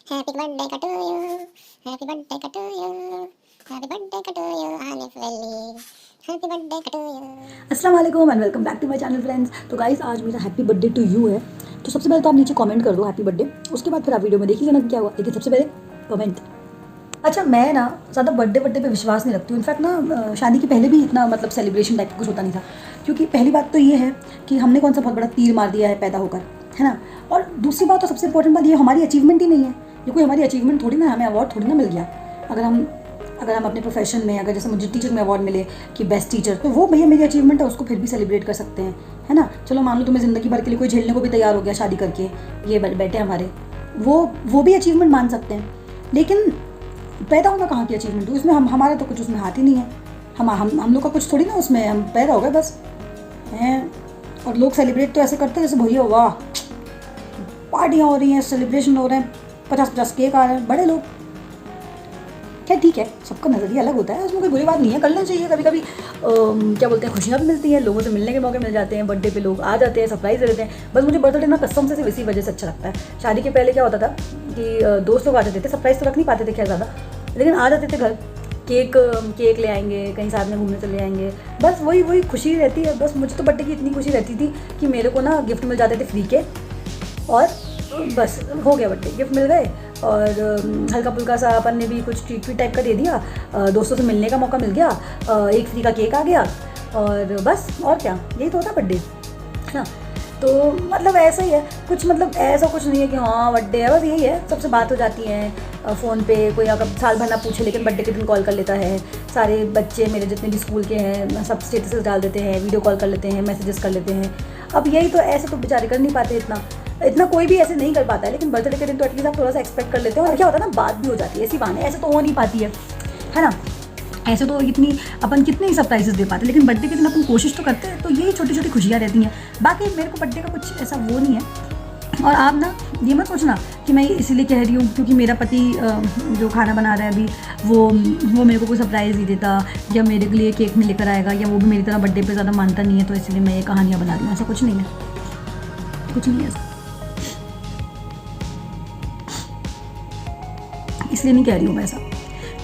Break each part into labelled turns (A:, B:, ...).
A: Happy birthday to you, happy birthday to you, happy birthday to you Alif Wali, happy birthday to you.
B: अस्सलाम वालेकुम and welcome back to my channel friends. तो guys आज मेरा happy birthday to you है। तो सबसे पहले तो आप नीचे कमेंट कर दो हैप्पी बर्थडे, उसके बाद फिर आप वीडियो में देखिएगा ना क्या हुआ, लेकिन सबसे पहले कमेंट। अच्छा, मैं ना ज़्यादा बर्थडे पे विश्वास नहीं रखती हूँ। इनफैक्ट ना शादी के पहले भी इतना मतलब सेलिब्रेशन टाइप का कुछ होता नहीं था, क्योंकि पहली बात तो ये है कि हमने कौन सा बहुत बड़ा तीर मार दिया है पैदा होकर, है ना। और दूसरी बात तो सबसे इंपॉर्टेंट बात ये हमारी अचीवमेंट ही नहीं है, ये कोई हमारी अचीवमेंट थोड़ी ना, हमें अवार्ड थोड़ी ना मिल गया। अगर हम अपने प्रोफेशन में, अगर जैसे मुझे टीचर में अवार्ड मिले कि बेस्ट टीचर, तो वो भैया मेरी अचीवमेंट है, उसको फिर भी सेलिब्रेट कर सकते हैं, है ना। चलो मान लो तुम्हें ज़िंदगी भर के लिए कोई झेलने को भी तैयार हो गया शादी करके, ये बैठे हमारे, वो भी अचीवमेंट मान सकते हैं। लेकिन पैदा होना कहाँ की अचीवमेंट है, उसमें हमारा तो कुछ उसमें हाथ ही नहीं है। हम लोग का कुछ थोड़ी ना उसमें, हम पैदा हो गए बस हैं। और लोग सेलिब्रेट तो ऐसे करते हैं जैसे भैया वाह पार्टियाँ हो रही हैं, सेलिब्रेशन हो रहे हैं, 50-50 केक आ रहे हैं, बड़े लोग। क्या ठीक है, सबका नज़रिया अलग होता है, उसमें कोई बुरी बात नहीं है, करना चाहिए। कभी कभी क्या बोलते हैं, खुशियाँ भी मिलती हैं, लोगों से मिलने के मौके मिल जाते हैं, बर्थडे पे लोग आ जाते हैं, सरप्राइज़ दे देते हैं। बस मुझे बर्थडे ना कसम से सिर्फ इसी वजह से अच्छा लगता है। शादी के पहले क्या होता था कि दोस्त लोग आ जाते थे, सरप्राइज़ तो रख नहीं पाते थे खैर ज़्यादा, लेकिन आ जाते थे घर, केक ले आएंगे, कहीं साथ में घूमने चले जाएंगे, बस वही खुशी रहती है। बस मुझे तो बर्थडे की इतनी खुशी रहती थी कि मेरे को ना गिफ्ट मिल जाते थे फ्री के, और बस हो गया, बर्थडे गिफ्ट मिल गए, और हल्का फुल्का सा अपन ने भी कुछ ट्रीट टाइप का दे दिया, दोस्तों से मिलने का मौका मिल गया, एक फ्री का केक आ गया, और बस और क्या, यही तो होता है बर्थडे, है ना। तो मतलब ऐसा ही है कुछ, मतलब ऐसा कुछ नहीं है कि हाँ बर्थडे है, बस यही है, सबसे बात हो जाती है फ़ोन पे। कोई अगर साल भर ना पूछे लेकिन बर्थडे के दिन कॉल कर लेता है। सारे बच्चे मेरे जितने भी स्कूल के हैं सब स्टेटस डाल देते हैं, वीडियो कॉल कर लेते हैं, मैसेजेस कर लेते हैं। अब यही तो, ऐसे तो बेचारे कर नहीं पाते, इतना कोई भी ऐसे नहीं कर पाता है, लेकिन बर्थडे के दिन तो एटलीस्ट आप थोड़ा सा एक्सपेक्ट कर लेते हो, और क्या होता है ना, बात भी हो जाती है, ऐसी बात है, ऐसे तो हो नहीं पाती है ना। ऐसे तो अपन कितने ही सरप्राइजेस दे पाते हैं, लेकिन बर्थडे के दिन अपन कोशिश तो करते हैं, तो यही छोटी छोटी खुशियाँ रहती हैं। बाकी मेरे को बर्थडे का कुछ ऐसा वो नहीं है। और आप ना ये मत सोचना कि मैं इसीलिए कह रही हूँ क्योंकि मेरा पति जो खाना बना रहा है अभी, वो मेरे को कोई सरप्राइज़ नहीं देता, या मेरे लिए केक नहीं लेकर आएगा, या वो भी मेरी तरह बर्थडे पे ज़्यादा मानता नहीं है, तो इसलिए मैं ये कहानियाँ बना रही हूँ। ऐसा कुछ नहीं है, कुछ नहीं है ऐसा। इसलिए नहीं कह रही हूँ मैं ऐसा,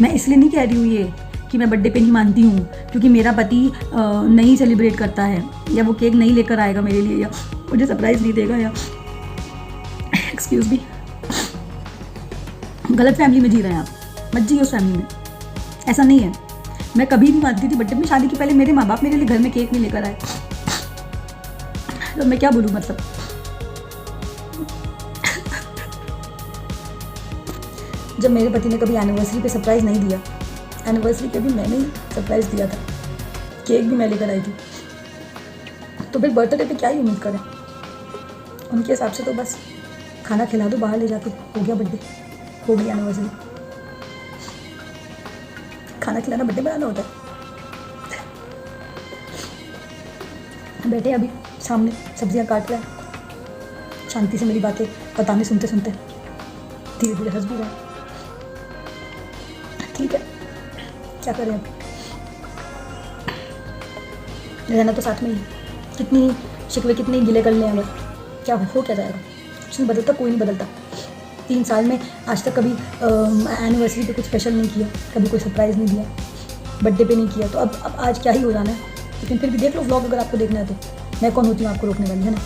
B: मैं इसलिए नहीं कह रही हूँ ये कि मैं बर्थडे पे नहीं मानती हूँ क्योंकि मेरा पति नहीं सेलिब्रेट करता है, या वो केक नहीं लेकर आएगा मेरे लिए, या मुझे सरप्राइज़ नहीं देगा, या एक्सक्यूज़ मी, गलत फैमिली में जी रहे हैं आप, मत जिए उस फैमिली में। ऐसा नहीं है, मैं कभी नहीं मानती थी बर्थडे में। शादी के पहले मेरे माँ बाप मेरे लिए घर में केक नहीं लेकर आए, तो मैं क्या बोलूँ मतलब। जब मेरे पति ने कभी एनिवर्सरी पे सरप्राइज़ नहीं दिया, एनिवर्सरी पे भी मैंने ही सरप्राइज़ दिया था, केक भी मैं लेकर आई थी, तो फिर बर्थडे पे क्या ही उम्मीद करें। उनके हिसाब से तो बस खाना खिला दो बाहर ले जाके, हो गया बर्थडे, हो गई एनिवर्सरी। खाना खिलाना बर्थडे बनाना होता है। बैठे अभी सामने सब्जियां काट रहे हैं, शांति से मेरी बातें बताने सुनते सुनते धीरे धीरे हंस भी रहे हैं। ठीक है, क्या करें अब, रहना तो साथ में ही, कितनी शिकवे कितने गिले कर लें, अगर क्या हो क्या जाएगा, कुछ नहीं बदलता, कोई नहीं बदलता। 3 साल में आज तक कभी एनिवर्सरी पे कुछ स्पेशल नहीं किया, कभी कोई सरप्राइज़ नहीं दिया, बर्थडे पे नहीं किया, तो अब आज क्या ही हो जाना है। लेकिन फिर भी देख लो व्लॉग, अगर आपको देखना है तो मैं कौन होती हूँ आपको रोकने वाली, है ना।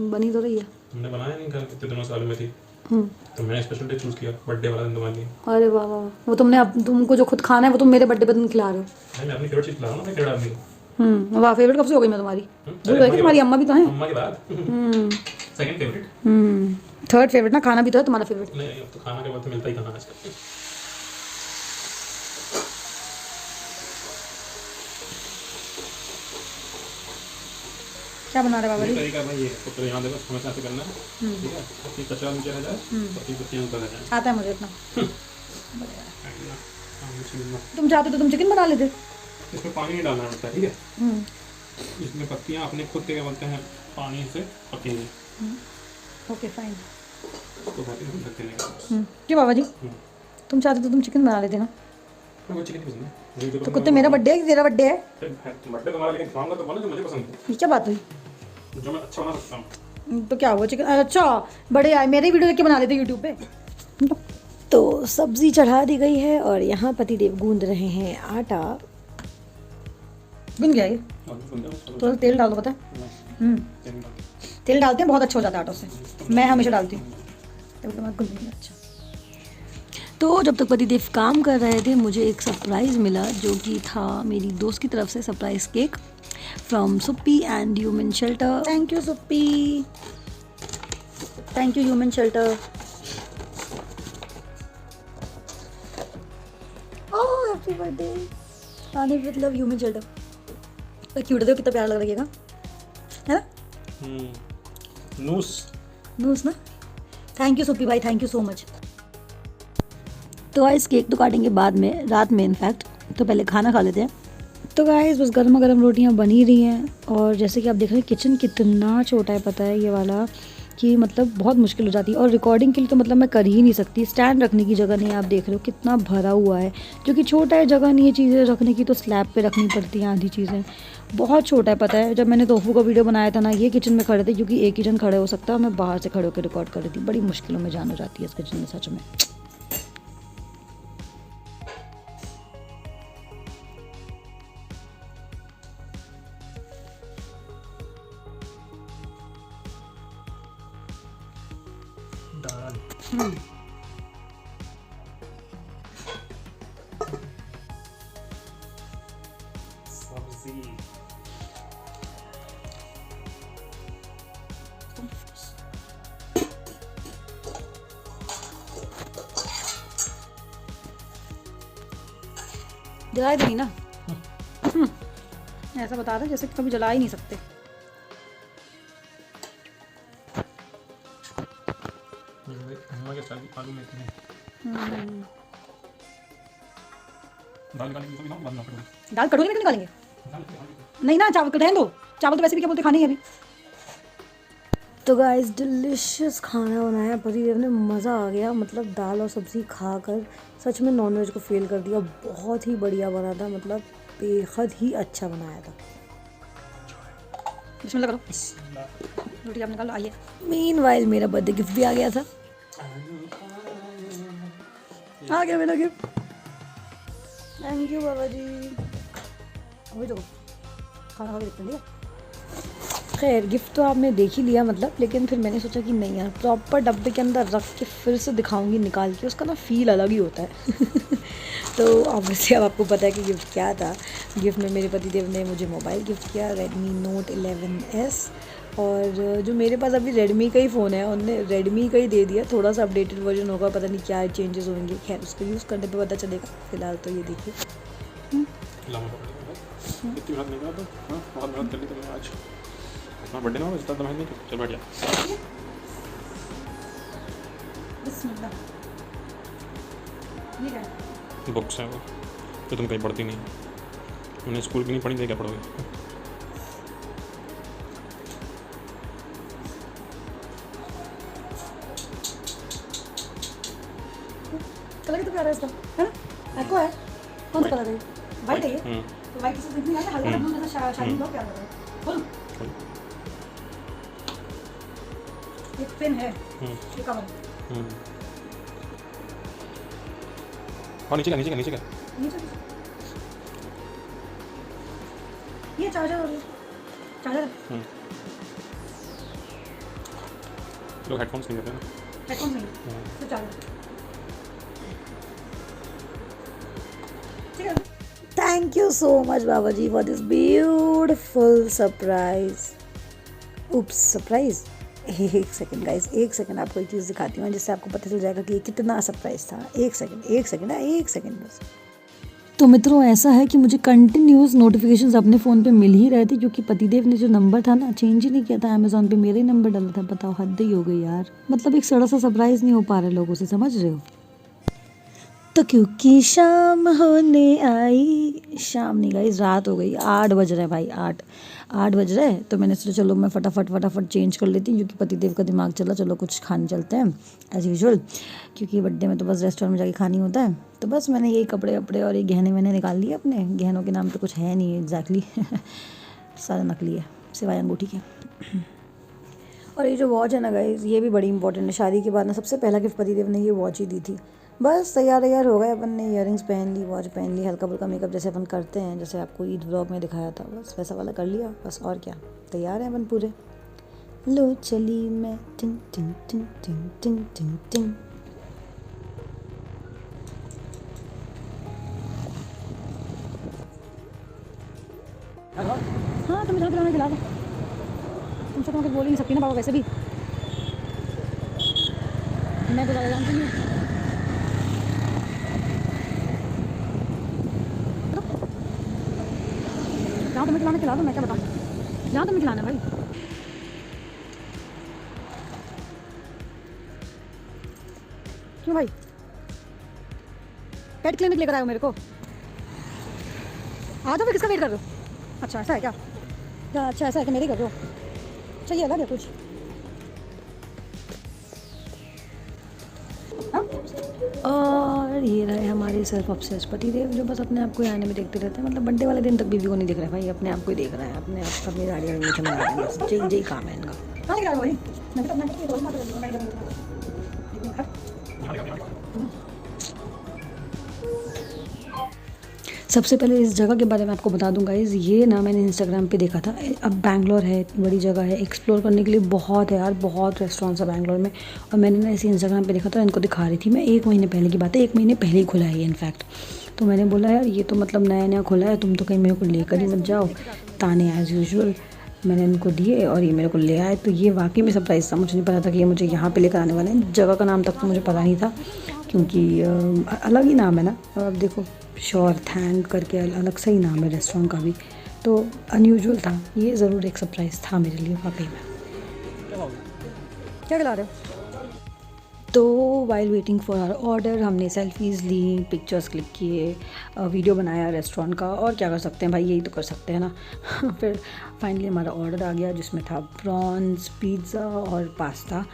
B: बनी तो रही है,
C: हमने बनाया नहीं, घर कितने दिनों साल में थी, तो मैंने स्पेशल डे चूज़ किया, बर्थडे वाला दिन तुम्हारे लिए।
B: अरे वाह वाह, वो तुमको जो खुद खाना है वो तुम मेरे बर्थडे पे तुम खिला रहे हो।
C: नहीं, मैं अपनी फेवरेट चीज़ खिला रहा हूँ ना, मैं केड़ा आदमी।
B: वाह, फेवरेट कब से हो गई मैं तुम्हारी, भूल गई कि तुम्हारी अम्मा भी तो हैं।
C: अम्मा के बाद सेकंड फेवरेट,
B: थर्ड फेवरेट ना, खाना भी तो है तुम्हारा फेवरेट।
C: नहीं अब तो खाना के बाद तो मिलता ही खाना आजकल।
B: क्या बना रहे बाबा जी?
C: तरीका भाई ये है, तो यहाँ देखो हमेशा से करना है, ठीक है, अपनी कचरा नीचे रह जाए, अपनी पत्तियाँ ऊपर रह जाए।
B: आता है मुझे इतना। तुम चाहते तो तुम चिकन बना लेते।
C: इसमें पानी नहीं डालना होता है, ठीक है, इसमें पत्तियाँ अपने खुद के क्या बोलते हैं पानी से पकेंगी।
B: Okay fine.
C: तो बाकी हम रख देंगे।
B: क्यों बाबा जी, तुम चाहते तो तुम चिकन बना लेते ना।
C: मैं चिकन नहीं पसंद है,
B: तो कुत्ते मेरा बर्थडे है कि तेरा बर्थडे है?
C: बर्थडे तुम्हारा, लेकिन खाऊंगा तो बोलो जो मुझे पसंद है,
B: ये क्या बात हुई?
C: जो मैं अच्छा बना सकता हूँ।
B: तो क्या हुआ चिकन? अच्छा बड़े आए, मेरे वीडियो देख के बना लेते यूट्यूब पे। तो सब्जी चढ़ा दी गई है और यहाँ पतिदेव गूंद रहे हैं आटा। गूंद गया ये? तो तेल डाल दो, पता है? तेल डालते हैं, बहुत अच्छा हो जाता है आटा से। मैं हमेशा डालती हूँ। अच्छा, तो जब तक पतिदेव काम कर रहे थे मुझे एक सरप्राइज़ मिला, जो कि था मेरी दोस्त की तरफ से surprise cake from Suppi and human shelter. Thank you Suppi, thank you human shelter. Oh happy birthday आने विद लव ह्यूमन शेल्टर। तो क्यूट है, कितना प्यारा लग रहा है ना? नूस ना। थैंक यू सुप्पी भाई, थैंक यू सो मच। तो गाइस केक तो काटेंगे बाद में, रात में इनफैक्ट, तो पहले खाना खा लेते हैं। तो गाइस बस गर्मा गर्म रोटियां बनी रही हैं और जैसे कि आप देख रहे हैं किचन कितना छोटा है, पता है ये वाला, कि मतलब बहुत मुश्किल हो जाती है। और रिकॉर्डिंग के लिए तो मतलब मैं कर ही नहीं सकती, स्टैंड रखने की जगह नहीं है। आप देख रहे हो कितना भरा हुआ है, जो कि छोटा है, जगह नहीं है चीज़ें रखने की, तो स्लैब पे रखनी पड़ती हैं आधी चीज़ें। बहुत छोटा है, पता है। जब मैंने तोफू का वीडियो बनाया था ना, ये किचन में खड़े थे, क्योंकि एक किचन खड़े हो सकता है, मैं बाहर से खड़े होकर रिकॉर्ड कर रही थी। बड़ी मुश्किलों में जान हो जाती है इस किचन में सच में।
C: सब्जी
B: जलाए तो नहीं ना? ऐसा बता रहे जैसे कि कभी जला ही नहीं सकते।
C: आलू में दाल निकालेंगे, तो बाद में पड़ेगा।
B: दाल कटोरी में क्यों निकालेंगे? नहीं ना, चावल रहने दो, चावल तो वैसे भी क्या बोलते खाने ही अभी। तो गाइस डिलिशियस खाना बनाया पतिदेव ने, मज़ा आ गया। मतलब दाल और सब्ज़ी खाकर सच में नॉनवेज को फेल कर दिया। बहुत ही बढ़िया बना था, मतलब बेहद ही अच्छा बनाया था। बिस्मिल्लाह करो, रोटी आप निकालो। आइए, मीनवाइल मेरा बर्थडे गिफ्ट भी आ गया था। आ गया मेरा गिफ्ट, थैंक यू बाबा जी। अभी तो खाना खा के देखते हैं। खैर गिफ्ट तो आपने देख ही लिया मतलब, लेकिन फिर मैंने सोचा कि नहीं यार, प्रॉपर डब्बे के अंदर रख के फिर से दिखाऊंगी निकाल के, उसका ना फ़ील अलग ही होता है। तो ऑब्वियसली अब आपको पता है कि गिफ्ट क्या था। गिफ्ट में मेरे पतिदेव ने मुझे मोबाइल गिफ्ट किया, Redmi Note 11S। और जो मेरे पास अभी Redmi का ही फ़ोन है, उनने Redmi का ही दे दिया। थोड़ा सा अपडेटेड वर्जन होगा, पता नहीं क्या चेंजेस होंगे, खैर उसको यूज़ करने पे पता चलेगा। फ़िलहाल तो ये देखिए
C: इतनी मेहनत नहीं करा तो, हाँ बहुत मेहनत कर ली तुमने आज। अपना बर्थडे ना हो इतना तो मेहनत नहीं की। चल बैठ जा। बुक्स हैं वो, तो तुम कहीं पढ़ती नहीं, उन्हें स्कूल की नहीं पढ़ी तो क्या पढ़ोगे?
B: कलर कितना प्यारा है इसका, है ना? एक्वा है, कौन सा कलर है? वाइट है ये। तो वाइट से दिखने आता है, हल्का ब्लू जैसा शाइनिंग, बहुत प्यारा लग रहा है। खोल, एक पेन है, ये कवर।
C: और नीचे का नीचे का नीचे का
B: ये चार्जर, और चार्जर
C: लोग हेडफोन्स नहीं देते ना।
B: हेडफोन नहीं, सिर्फ charger. Thank you so much बाबा जी for this beautiful surprise. Oops, surprise. एक सेकंड गाइस, एक सेकंड, आपको एक चीज़ दिखाती हूँ जिससे आपको पता चल जाएगा कि ये कितना सरप्राइज था। एक सेकंड बस। तो मित्रों ऐसा है कि मुझे कंटिन्यूस नोटिफिकेशंस अपने फ़ोन पे मिल ही रहे थे, क्योंकि पतिदेव ने जो नंबर था ना चेंज ही नहीं किया था अमेज़ॉन पे, मेरे ही नंबर डाला था। बताओ, हद ही हो गई यार। मतलब एक सड़ा सा सरप्राइज़ नहीं हो पा रहा लोगों से, समझ रहे हो? तो क्योंकि शाम होने आई, शाम नहीं गाइस, रात हो गई, 8 बज रहे हैं भाई, 8 बज रहे हैं। तो मैंने सोचा चलो मैं फटाफट चेंज कर लेती हूँ, क्योंकि पतिदेव का दिमाग चला चलो कुछ खाने चलते हैं एज़ यूजुअल, क्योंकि बर्थडे में तो बस रेस्टोरेंट में जाके खानी होता है। तो बस मैंने यही कपड़े वपड़े और ये गहने मैंने निकाल लिए अपने। गहनों के नाम पे कुछ है नहीं एग्जैक्टली, सारा नकली है सिवाय अंगूठी के। और ये जो वॉच है ना गाइस, ये भी बड़ी इंपॉर्टेंट है। शादी के बाद ना सबसे पहला गिफ्ट पतिदेव ने ये वॉच ही दी थी। बस तैयार हो गए अपन ने, इयररिंग्स पहन ली, वॉच पहन ली, हल्का फुल्का मेकअप जैसे अपन करते हैं, जैसे आपको ईद व्लॉग में दिखाया था, बस वैसा वाला कर लिया बस। और क्या, तैयार हैं अपन पूरे। लो चली मैं टिंग टिंग टिंग टिंग टिंग टिंग टिंग। हाँ तुम जहाँ खिला दो, तुमसे तो मैं कुछ बोल ही नहीं सकती ना बाबा, वैसे भी मैं तो ज़्यादा जानती नहीं हूँ। जहाँ तुम्हें खिलाना खिला दो, मैं क्या बताऊँ, जहाँ तुम्हें खिलाना भाई। क्यों भाई, पेट क्लिनिक लेकर आए हो मेरे को? आ जाओ, किसका वेट कर रहे हो? अच्छा ऐसा है क्या? अच्छा ऐसा है कि मेरे कर रहे हो? चाहिए अलग है कुछ? और ये रहे हमारे सेल्फ ऑब्सेस्ड पतिदेव, जो बस अपने आप को आने में देखते रहते हैं। मतलब बर्थडे वाले दिन तक बीवी को नहीं दिख रहा है भाई, अपने आप को ही देख रहा है, अपने आप अपनी गाड़ी में बना बस यही काम है इनका। सबसे पहले इस जगह के बारे में आपको बता दूं गाइस, ये ना मैंने इंस्टाग्राम पे देखा था। अब बैंगलोर है, इतनी बड़ी जगह है, एक्सप्लोर करने के लिए बहुत है यार, बहुत रेस्टोरेंट्स है बैंगलोर में। और मैंने ना इसे इंस्टाग्राम पे देखा था, इनको दिखा रही थी मैं। 1 महीने पहले की बात है, 1 महीने पहले ही खुला है ये इनफैक्ट। तो मैंने बोला यार ये तो मतलब नया नया खुला है, तुम तो कहीं मेरे को लेकर ही मत जाओ। ताने एज़ यूजुअल मैंने इनको दिए और ये मेरे को ले आए। तो ये वाकई में सरप्राइज़ था, मुझे नहीं पता था कि ये मुझे यहाँ पे लेकर आने वाले हैं। जगह का नाम तक तो मुझे पता नहीं था, क्योंकि अलग ही नाम है ना। अब देखो श्योर थैंक करके अलग सा ही नाम है रेस्टोरेंट का भी, तो अनयूजुअल था। ये ज़रूर एक सरप्राइज़ था मेरे लिए वाकई में। क्या खिला रहे हो? तो while waiting for our order हमने सेल्फीज़ ली, पिक्चर्स क्लिक किए, वीडियो बनाया रेस्टोरेंट का। और क्या कर सकते हैं भाई, यही तो कर सकते हैं ना। फिर फाइनली हमारा ऑर्डर आ गया, जिसमें था प्रॉन्स, पिज़्ज़ा और पास्ता।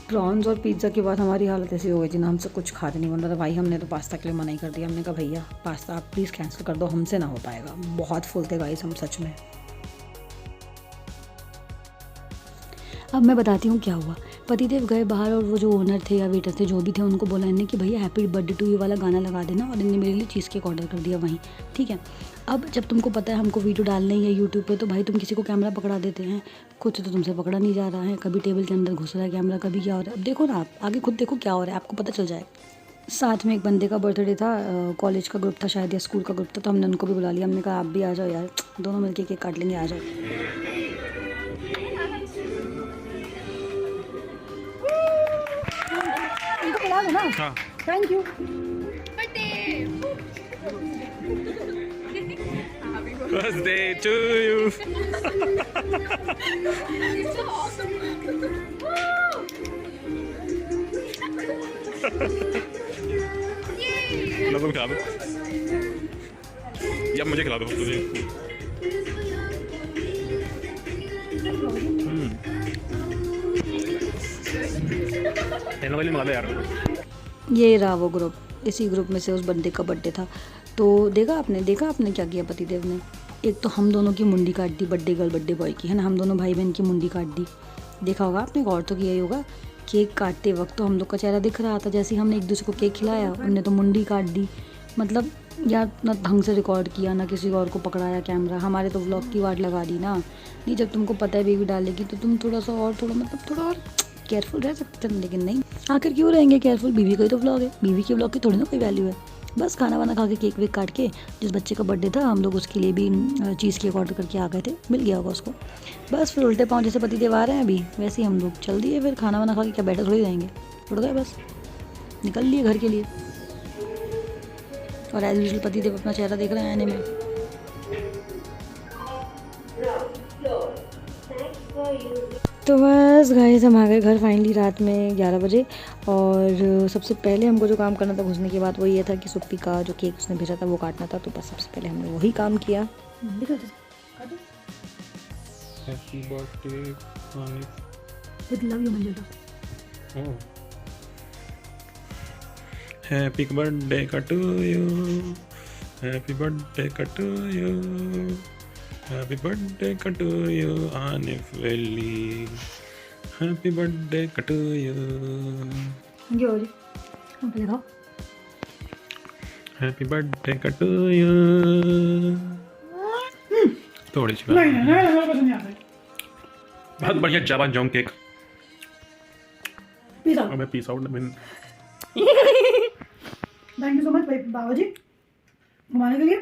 B: प्रॉन्स और पिज़्ज़ा के बाद हमारी हालत ऐसी हो गई थी ना, हमसे कुछ खाते नहीं बन रहा था भाई। हमने तो पास्ता के लिए मना ही कर दिया। हमने कहा भैया पास्ता आप प्लीज़ कैंसिल कर दो, हमसे ना हो पाएगा। बहुत फुल थे गाइस हम सच में। अब मैं बताती हूँ क्या हुआ। पतिदेव गए बाहर और वो जो ओनर थे या वेटर थे जो भी थे, उनको बोला इनने कि भैया हैप्पी बर्थडे टू यू वाला गाना लगा देना, और इनने मेरे लिए चीज़ केक ऑर्डर कर दिया वहीं। ठीक है, अब जब तुमको पता है हमको वीडियो डालना ही है यूट्यूब पे, तो भाई तुम किसी को कैमरा पकड़ा देते हैं। खुद से तो तुमसे पकड़ा नहीं जा रहा है, कभी टेबल के अंदर घुस रहा है कैमरा, कभी क्या हो रहा है। अब देखो ना, आप आगे खुद देखो क्या हो रहा है, आपको पता चल जाए। साथ में एक बंदे का बर्थडे था, कॉलेज का ग्रुप था शायद या स्कूल का ग्रुप था, तो हमने उनको भी बुला लिया। हमने कहा आप भी आ जाओ यार, दोनों मिलके केक काट लेंगे, आ जाओ।
C: हाँ।
B: Thank you.
C: Birthday to you. लो तुम खिला दो, या मुझे खिला दो तुझे। वाली मंगा दो यार।
B: ये रहा वो ग्रुप, इसी ग्रुप में से उस बंदे का बर्थडे था। तो देखा आपने क्या किया पतिदेव ने। एक तो हम दोनों की मुंडी काट दी, बर्थडे गर्ल बर्थडे बॉय की, है ना। हम दोनों भाई बहन की मुंडी काट दी। देखा होगा आपने, और तो किया ही होगा। केक काटते वक्त तो हम लोग का चेहरा दिख रहा था, जैसे ही हमने एक दूसरे को केक खिलाया उनने तो मुंडी काट दी। मतलब यार ना ढंग से रिकॉर्ड किया, ना किसी और को पकड़ाया कैमरा। हमारे तो व्लॉग की वाट लगा दी ना। नहीं, जब तुमको पता है बेबी डालेगी तो तुम थोड़ा और केयरफुल रह सकते हैं, लेकिन नहीं। आखिर क्यों रहेंगे केयरफुल, बीवी का ही तो व्लॉग है, बीवी के व्लॉग की थोड़ी ना कोई वैल्यू है। बस खाना वाना खा के केक वेक काट के, जिस बच्चे का बर्थडे था हम लोग उसके लिए भी चीज़ केक ऑर्डर करके आ गए थे, मिल गया होगा उसको। बस फिर उल्टे पाँव जैसे पतिदेव आ रहे हैं अभी, वैसे ही हम लोग चल दिए। फिर खाना वाना खा के क्या बैठे थोड़ी रहेंगे, उठ गए बस, निकल लिए घर के लिए। और एज यूजुअल पतिदेव अपना चेहरा देख रहे हैं आने में। तो बस गाइस हम आ गए घर फाइनली रात में 11 बजे। और सबसे पहले हमको जो काम करना था घुसने के बाद वो ये था कि सुप्पी का जो केक उसने भेजा था वो काटना था। तो बस सबसे पहले हमने वही काम किया।
C: Happy birthday
B: with love you Manjula.
C: Happy birthday to you, happy birthday to you, happy birthday to you आनिफ वैली, हैप्पी बर्थडे टू यू,
B: ये हो जी, हम पहले खाओ।
C: Happy birthday to you. थोड़ी सी
B: नहीं नहीं नहीं मेरे पसंद नहीं आता।
C: बहुत बढ़िया जावा जॉन केक।
B: Peace out.
C: और मैं पीस आउट में
B: थैंक यू सो मच बाबा जी घुमाने के लिए,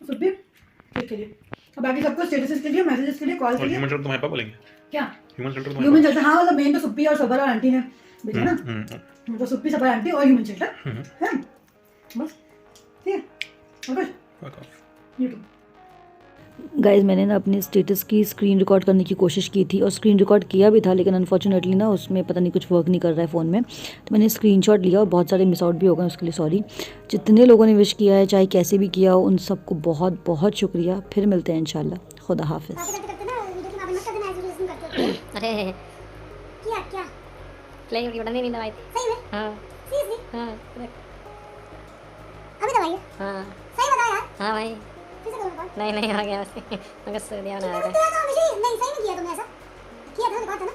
B: सुप्पी केक के लिए, और बाकी सबको स्टेटसेस के लिए, मैसेजेस के लिए, कॉल के लिए।
C: ह्यूमन सेंटर तुम्हारे पापा बोलेंगे
B: क्या
C: ह्यूमन सेंटर
B: ह्यूमन सेंटर? हाँ मतलब मेन तो सुप्पी और सबर और आंटी ने भेजा ना,
C: तुम्हारे
B: तो सुप्पी सबर आंटी और ह्यूमन सेंटर है बस, ठीक है। और कुछ यूट्यूब।
D: गाइज़ मैंने ना अपने स्टेटस की स्क्रीन रिकॉर्ड करने की कोशिश की थी और स्क्रीन रिकॉर्ड किया भी था, लेकिन अनफॉर्चुनेटली ना उसमें पता नहीं कुछ वर्क नहीं कर रहा है फ़ोन में। तो मैंने स्क्रीनशॉट लिया और बहुत सारे मिस आउट भी हो गए, उसके लिए सॉरी। जितने लोगों ने विश किया है, चाहे कैसे भी किया हो, उन सबको बहुत बहुत शुक्रिया। फिर मिलते हैं इंशाल्लाह। खुदा हाफिज़।
A: अरे क्या क्या
E: फ्लाई की बटन नहीं दबाई थी।
A: सही में?
E: हाँ
A: सीरियसली?
E: हाँ
A: अभी दबाइए।
E: हाँ
A: सही बता यार।
E: हाँ भाई,
A: फिर से करो कॉल।
E: नहीं नहीं आ गया बस मगर सूर्य बना रहा था।
A: नहीं सही में किया तुमने ऐसा, किया था, दिखा था ना।